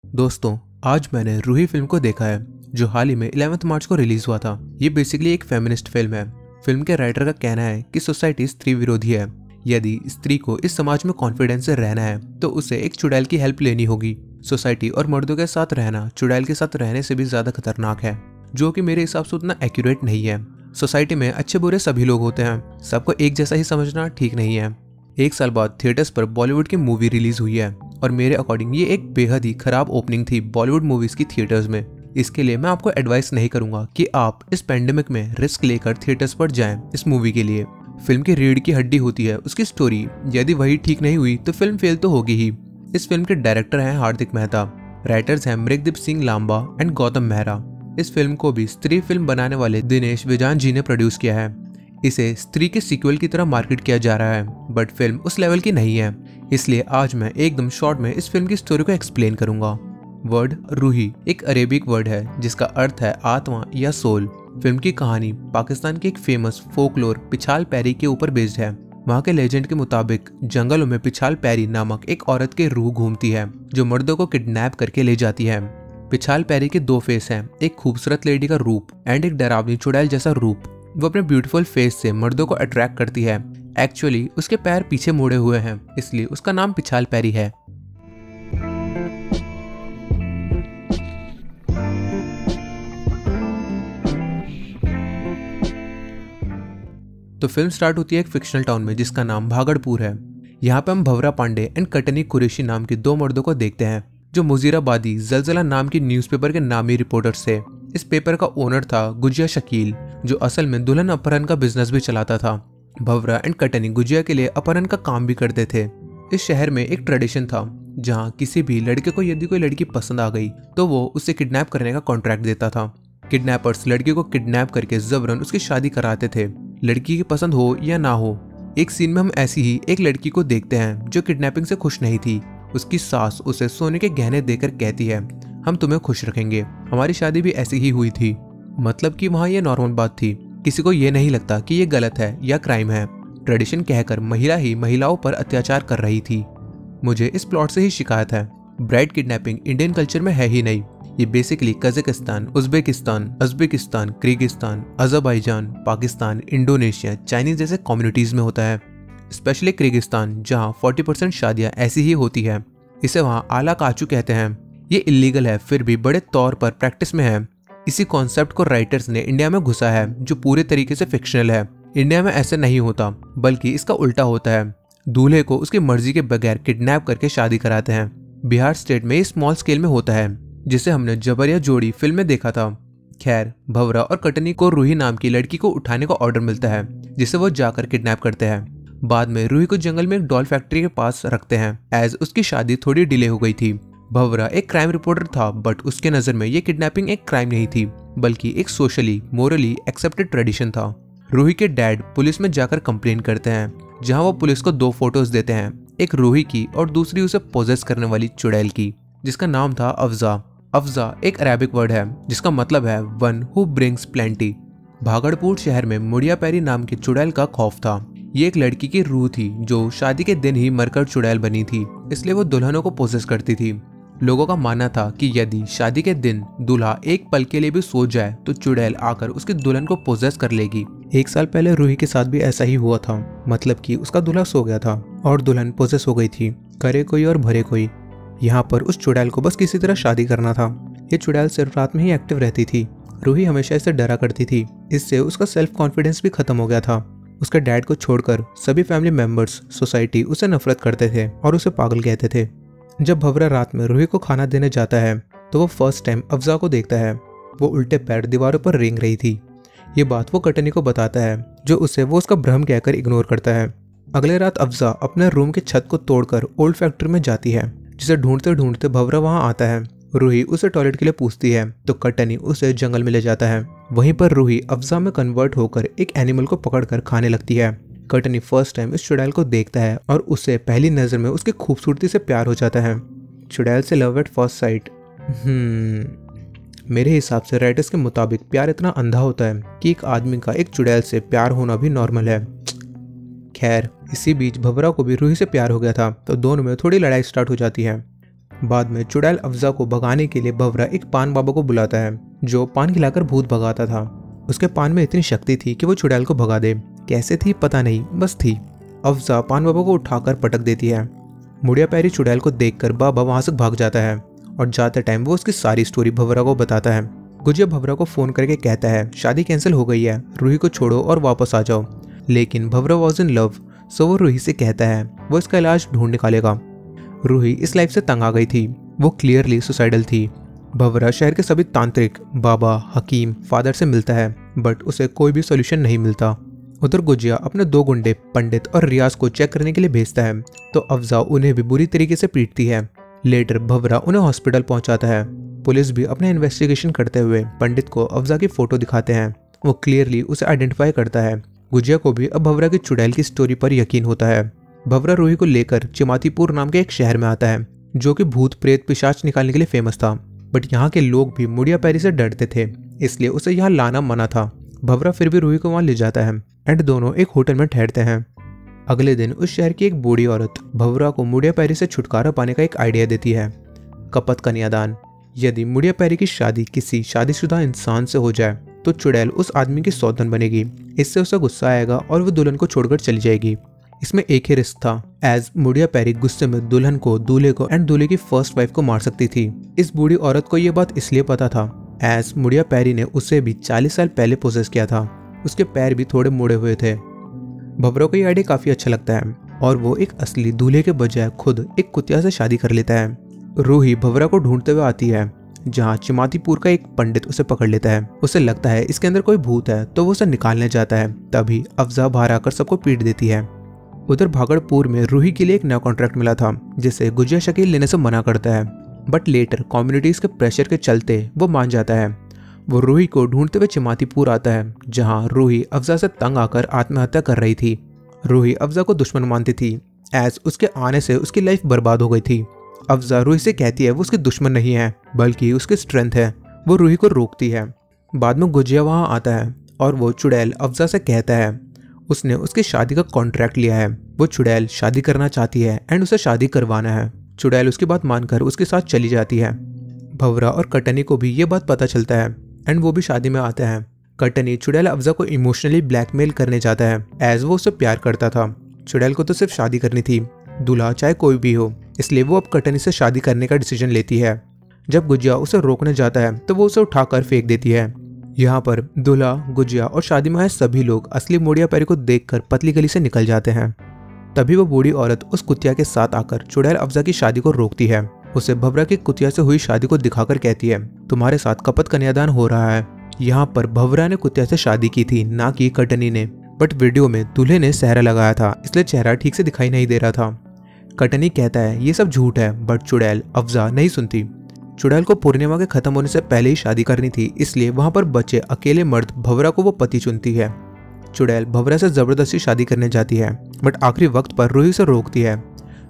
दोस्तों, आज मैंने रूही फिल्म को देखा है जो हाल ही में 11 मार्च को रिलीज हुआ था। ये बेसिकली एक फेमिनिस्ट फिल्म है। फिल्म के राइटर का कहना है कि सोसाइटी स्त्री विरोधी है। यदि स्त्री को इस समाज में कॉन्फिडेंस से रहना है तो उसे एक चुड़ैल की हेल्प लेनी होगी। सोसाइटी और मर्दों के साथ रहना चुड़ैल के साथ रहने से भी ज्यादा खतरनाक है, जो कि मेरे हिसाब से उतना एक्यूरेट नहीं है। सोसाइटी में अच्छे बुरे सभी लोग होते हैं, सबको एक जैसा ही समझना ठीक नहीं है। एक साल बाद थिएटर्स पर बॉलीवुड की मूवी रिलीज हुई है और मेरे अकॉर्डिंग ये एक बेहद ही खराब ओपनिंग थी बॉलीवुड मूवीज की थिएटर्स में। इसके लिए मैं आपको एडवाइस नहीं करूंगा कि आप इस पेंडेमिक में रिस्क लेकर थिएटर्स पर जाएं इस मूवी के लिए। फिल्म की रीढ़ की हड्डी होती है उसकी स्टोरी। यदि वही ठीक नहीं हुई तो फिल्म फेल तो होगी ही। इस फिल्म के डायरेक्टर हैं हार्दिक मेहता, राइटर्स हैं मृगदीप सिंह लांबा एंड गौतम मेहरा। इस फिल्म को भी स्त्री फिल्म बनाने वाले दिनेश विजान जी ने प्रोड्यूस किया है। इसे स्त्री के सीक्वल की तरह मार्केट किया जा रहा है, बट फिल्म उस लेवल की नहीं है। इसलिए आज मैं एकदम शॉर्ट में इस फिल्म की स्टोरी को एक्सप्लेन करूंगा। वर्ड रूही एक अरेबिक वर्ड है जिसका अर्थ है आत्मा या सोल। फिल्म की कहानी पाकिस्तान के एक फेमस फोकलोर पिछाल पैरी के ऊपर बेस्ड है। वहाँ के लेजेंड के मुताबिक जंगलों में पिछाल पैरी नामक एक औरत के रूह घूमती है जो मर्दों को किडनैप करके ले जाती है। पिछाल पैरी के दो फेस हैं, एक खूबसूरत लेडी का रूप एंड एक डरावनी चुड़ैल जैसा रूप। वो अपने ब्यूटीफुल फेस से मर्दों को अट्रैक्ट करती है। एक्चुअली उसके पैर पीछे मुड़े हुए हैं, इसलिए उसका नाम पिछाल पैरी है। तो फिल्म स्टार्ट होती है एक फिक्शनल टाउन में जिसका नाम भागड़पुर है। यहाँ पे हम भवरा पांडे एंड कटनी कुरैशी नाम के दो मर्दों को देखते हैं जो मुजीराबादी जलजला नाम की न्यूज़पेपर के नामी रिपोर्टर्स थे। इस पेपर का ओनर था गुजिया शकील, जो असल में दुल्हन अपहरण का बिजनेस भी चलाता था। भवरा एंड कटनी गुजिया के लिए अपहरण का काम भी करते थे। इस शहर में एक ट्रेडिशन था जहाँ किसी भी लड़के को यदि कोई लड़की पसंद आ गई तो वो उसे किडनैप करने का कॉन्ट्रैक्ट देता था। किडनैपर्स लड़की को किडनैप करके जबरन उसकी शादी कराते थे, लड़की की पसंद हो या ना हो। एक सीन में हम ऐसी ही एक लड़की को देखते हैं जो किडनैपिंग से खुश नहीं थी। उसकी सास उसे सोने के गहने देकर कहती है, हम तुम्हें खुश रखेंगे। हमारी शादी भी ऐसी ही हुई थी। मतलब कि वहाँ ये नॉर्मल बात थी, किसी को ये नहीं लगता कि ये गलत है या क्राइम है। ट्रेडिशन कहकर महिला ही महिलाओं पर अत्याचार कर रही थी। मुझे इस प्लॉट से ही शिकायत है। ब्राइड किडनैपिंग इंडियन कल्चर में है ही नहीं। ये basically Kazakhstan, Uzbekistan, Uzbekistan, Kyrgyzstan, Azerbaijan, Pakistan, Indonesia, Chinese जैसे कम्युनिटीज में होता है। स्पेशली किर्गिस्तान जहाँ 40% शादियाँ ऐसी ही होती है। इसे वहाँ आला काचू कहते हैं। ये इलीगल है फिर भी बड़े तौर पर प्रैक्टिस में है। इसी कॉन्सेप्ट को राइटर्स ने इंडिया में घुसा है जो पूरे तरीके से फिक्शनल है। इंडिया में ऐसे नहीं होता, बल्कि इसका उल्टा होता है। दूल्हे को उसकी मर्जी के बगैर किडनैप करके शादी कराते हैं। बिहार स्टेट में ये स्मॉल स्केल में होता है, जिसे हमने जबरिया जोड़ी फिल्म में देखा था। खैर, भवरा और कटनी को रूही नाम की लड़की को उठाने का ऑर्डर मिलता है जिसे वो जाकर किडनैप करते हैं। बाद में रूही को जंगल में एक डॉल फैक्ट्री के पास रखते हैं एज उसकी शादी थोड़ी डिले हो गई थी। भवरा एक क्राइम रिपोर्टर था, बट उसके नजर में ये किडनैपिंग एक क्राइम नहीं थी, बल्कि एक सोशली मोरली एक्सेप्टेड ट्रेडिशन था। रूही के डैड पुलिस में जाकर कंप्लेन करते हैं, जहां वो पुलिस को दो फोटोज देते हैं, एक रूही की और दूसरी उसे पोजेस करने वाली चुड़ैल की, जिसका नाम था अफजा। अफजा एक अरेबिक वर्ड है जिसका मतलब है वन हु ब्रिंग्स प्लेंटी। भागड़पुर शहर में मुड़िया पैरी नाम की चुड़ैल का खौफ था। ये एक लड़की की रूह थी जो शादी के दिन ही मरकर चुड़ैल बनी थी, इसलिए वो दुल्हनों को पोजेस करती थी। लोगों का मानना था कि यदि शादी के दिन दूल्हा एक पल के लिए भी सो जाए तो चुड़ैल आकर उसकी दुल्हन को पोजेस कर लेगी। एक साल पहले रूही के साथ भी ऐसा ही हुआ था, मतलब कि उसका दूल्हा सो गया था और दुल्हन पोजेस हो गई थी। करे कोई और भरे कोई। यहाँ पर उस चुड़ैल को बस किसी तरह शादी करना था। ये चुड़ैल सिर्फ रात में ही एक्टिव रहती थी। रूही हमेशा इससे डरा करती थी, इससे उसका सेल्फ कॉन्फिडेंस भी खत्म हो गया था। उसके डैड को छोड़कर सभी फैमिली मेंबर्स, सोसाइटी उसे नफरत करते थे और उसे पागल कहते थे। जब भवरा रात में रूही को खाना देने जाता है तो वो फर्स्ट टाइम अफजा को देखता है। वो उल्टे पैर दीवारों पर रेंग रही थी। ये बात वो कटनी को बताता है, जो उसे वो उसका भ्रम कहकर इग्नोर करता है। अगले रात अफजा अपने रूम की छत को तोड़कर ओल्ड फैक्ट्री में जाती है, जिसे ढूंढते ढूंढते भवरा वहां आता है। रूही उसे टॉयलेट के लिए पूछती है तो कटनी उसे जंगल में ले जाता है। वहीं पर रूही अफजा में कन्वर्ट होकर एक एनिमल को पकड़कर खाने लगती है। कटनी फर्स्ट टाइम इस चुड़ैल को देखता है और उसे पहली नजर में उसकी खूबसूरती से प्यार हो जाता है। चुड़ैल से लव एट फर्स्ट साइट। मेरे हिसाब से राइटर्स के मुताबिक प्यार इतना अंधा होता है कि एक आदमी का एक चुड़ैल से प्यार होना भी नॉर्मल है। खैर, इसी बीच भवरा को भी रूही से प्यार हो गया था तो दोनों में थोड़ी लड़ाई स्टार्ट हो जाती है। बाद में चुड़ैल अफजा को भगाने के लिए भंवरा एक पान बाबा को बुलाता है जो पान खिलाकर भूत भगाता था। उसके पान में इतनी शक्ति थी कि वो चुड़ैल को भगा दे। कैसे थी पता नहीं, बस थी। अफजा पान बाबा को उठाकर पटक देती है। मुड़िया पैरी चुड़ैल को देखकर बाबा वहां से भाग जाता है और जाते टाइम वो उसकी सारी स्टोरी भंवरा को बताता है। गुजिया भंवरा को फोन करके कहता है शादी कैंसिल हो गई है, रूही को छोड़ो और वापस आ जाओ। लेकिन भंवरा वॉज इन लव, सो वो रूही से कहता है वो इसका इलाज ढूंढ निकालेगा। रूही इस लाइफ से तंग आ गई थी, वो क्लियरली सुसाइडल थी। भंवरा शहर के सभी तांत्रिक, बाबा, हकीम, फादर से मिलता है बट उसे कोई भी सोल्यूशन नहीं मिलता। उधर गुजिया अपने 2 गुंडे पंडित और रियाज को चेक करने के लिए भेजता है तो अफजा उन्हें भी बुरी तरीके से पीटती है। लेटर भंवरा उन्हें हॉस्पिटल पहुंचाता है। पुलिस भी अपने इन्वेस्टिगेशन करते हुए पंडित को अफजा की फोटो दिखाते हैं। वो क्लियरली उसे आइडेंटिफाई करता है। गुजिया को भी अब भंवरा की चुड़ैल की स्टोरी पर यकीन होता है। भंवरा रूही को लेकर चिमातीपुर नाम के एक शहर में आता है जो कि भूत प्रेत पिशाच निकालने के लिए फेमस था। बट यहाँ के लोग भी मुड़िया पैरी से डरते थे, इसलिए उसे यहाँ लाना मना था। भंवरा फिर भी रूही को वहां ले जाता है एंड दोनों एक होटल में ठहरते हैं। अगले दिन उस शहर की एक बूढ़ी औरत भंवरा को मुड़िया पैरी से छुटकारा पाने का एक आइडिया देती है, कपत कन्यादान। यदि मुड़िया पैरी की शादी किसी शादीशुदा इंसान से हो जाए तो चुड़ैल उस आदमी की सौतन बनेगी। इससे उसे गुस्सा आएगा और वो दुल्हन को छोड़कर चली जाएगी। इसमें एक ही रिस्क था, एज मुड़िया पैरी गुस्से में दुल्हन को, दूल्हे को एंड दूल्हे की फर्स्ट वाइफ को मार सकती थी। इस बूढ़ी औरत को यह बात इसलिए पता था एज मुड़िया पैरी ने उसे भी 40 साल पहले पोसेस किया था। उसके पैर भी थोड़े मुड़े हुए थे। भंवरा को यह आइडिया काफी अच्छा लगता है और वो एक असली दूल्हे के बजाय खुद एक कुतिया से शादी कर लेता है। रूही भंवरा को ढूंढते हुए आती है जहाँ चिमातीपुर का एक पंडित उसे पकड़ लेता है। उसे लगता है इसके अंदर कोई भूत है तो वो उसे निकालने जाता है। तभी अफजा बाहर आकर सबको पीट देती है। उधर भागड़पुर में रूही के लिए एक नया कॉन्ट्रैक्ट मिला था जिसे गुजिया शकील लेने से मना करता है बट लेटर कम्युनिटीज के प्रेशर के चलते वो मान जाता है। वो रूही को ढूंढते हुए चिमातीपुर आता है जहां रूही अफजा से तंग आकर आत्महत्या कर रही थी। रूही अफजा को दुश्मन मानती थी एज उसके आने से उसकी लाइफ बर्बाद हो गई थी। अफजा रूही से कहती है वो उसकी दुश्मन नहीं है बल्कि उसकी स्ट्रेंथ है। वो रूही को रोकती है। बाद में गुजिया वहां आता है और वो चुड़ैल अफजा से कहता है उसने उसकी शादी का कॉन्ट्रैक्ट लिया है। वो चुड़ैल शादी करना चाहती है एंड उसे शादी करवाना है। चुड़ैल उसकी बात मानकर उसके साथ चली जाती है। भंवरा और कटनी को भी ये बात पता चलता है एंड वो भी शादी में आते हैं। कटनी चुड़ैल अफजा को इमोशनली ब्लैकमेल करने जाता है एज वो उसे प्यार करता था। चुड़ैल को तो सिर्फ शादी करनी थी, दूल्हा चाहे कोई भी हो, इसलिए वो अब कटनी से शादी करने का डिसीजन लेती है। जब गुजिया उसे रोकने जाता है तो वो उसे उठाकर फेंक देती है। यहाँ पर दूल्हा, गुजिया और शादी में आए सभी लोग असली मुड़िया पैरी को देखकर पतली गली से निकल जाते हैं। तभी वो बूढ़ी औरत उस कुतिया के साथ आकर चुड़ैल अफजा की शादी को रोकती है। उसे भंवरा की कुतिया से हुई शादी को दिखाकर कहती है तुम्हारे साथ कपत कन्यादान हो रहा है। यहाँ पर भंवरा ने कुतिया से शादी की थी, ना कि कटनी ने। बट वीडियो में दूल्हे ने सेहरा लगाया था इसलिए चेहरा ठीक से दिखाई नहीं दे रहा था। कटनी कहता है ये सब झूठ है बट चुड़ैल अफजा नहीं सुनती। चुड़ैल को पूर्णिमा के खत्म होने से पहले ही शादी करनी थी, इसलिए वहां पर बचे अकेले मर्द भंवरा को वो पति चुनती है। चुड़ैल भंवरा से जबरदस्ती शादी करने जाती है बट आखिरी वक्त पर रूही से रोकती है।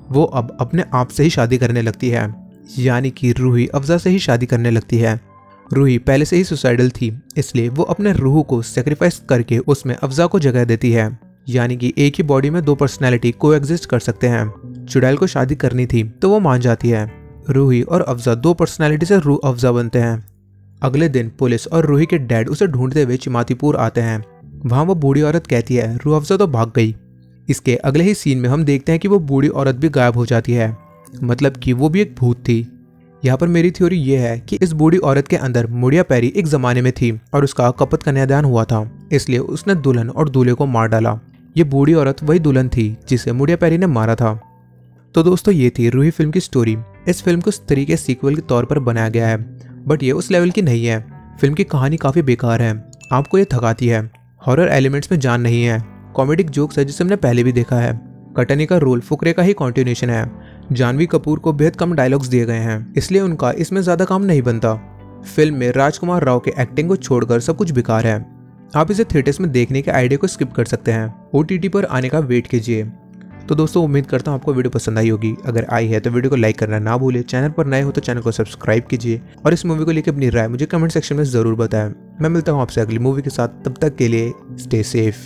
वो अब अपने आप से ही शादी करने लगती है, यानी कि रूही अफजा से ही शादी करने लगती है। रूही पहले से ही सुसाइडल थी, इसलिए वो अपने रूह को सेक्रीफाइस करके उसमें अफजा को जगह देती है, यानी कि एक ही बॉडी में 2 पर्सनैलिटी को एग्जिस्ट कर सकते हैं। चुड़ैल को शादी करनी थी तो वो मान जाती है। रूही और अफजा 2 पर्सनैलिटी से रूह अफजा बनते हैं। अगले दिन पुलिस और रूही के डैड उसे ढूंढते हुए चिमातीपुर आते हैं। वहां वो बूढ़ी औरत कहती है रूह अफजा तो भाग गई। इसके अगले ही सीन में हम देखते हैं कि वो बूढ़ी औरत भी गायब हो जाती है, मतलब कि वो भी एक भूत थी। यहाँ पर मेरी थ्योरी ये है कि इस बूढ़ी औरत के अंदर मुड़िया पैरी एक जमाने में थी और उसका कपत कन्यादान हुआ था, इसलिए उसने दुल्हन और दूल्हे को मार डाला। ये बूढ़ी औरत वही दुल्हन थी जिसे मुड़िया पैरी ने मारा था। तो दोस्तों ये थी रूही फिल्म की स्टोरी। इस फिल्म को इस तरीके सीक्वल के तौर पर बनाया गया है बट ये उस लेवल की नहीं है। फिल्म की कहानी काफी बेकार है, आपको ये थकाती है। हॉरर एलिमेंट्स में जान नहीं है। कॉमेडिक जोक्स है जिसे हमने पहले भी देखा है। कटनी का रोल फुकरे का ही कॉन्टिन्यूशन है। जानवी कपूर को बेहद कम डायलॉग्स दिए गए हैं, इसलिए उनका इसमें ज्यादा काम नहीं बनता। फिल्म में राजकुमार राव के एक्टिंग को छोड़कर सब कुछ बेकार है। आप इसे थिएटर्स में देखने के आइडिया को स्किप कर सकते हैं, OTT पर आने का वेट कीजिए। तो दोस्तों उम्मीद करता हूँ आपको वीडियो पसंद आई होगी। अगर आई है तो वीडियो को लाइक करना ना भूलिए। चैनल पर नए हो तो चैनल को सब्सक्राइब कीजिए और इस मूवी को लेकर अपनी राय मुझे कमेंट सेक्शन में जरूर बताएं। मैं मिलता हूँ आपसे अगली मूवी के साथ, तब तक के लिए स्टे सेफ।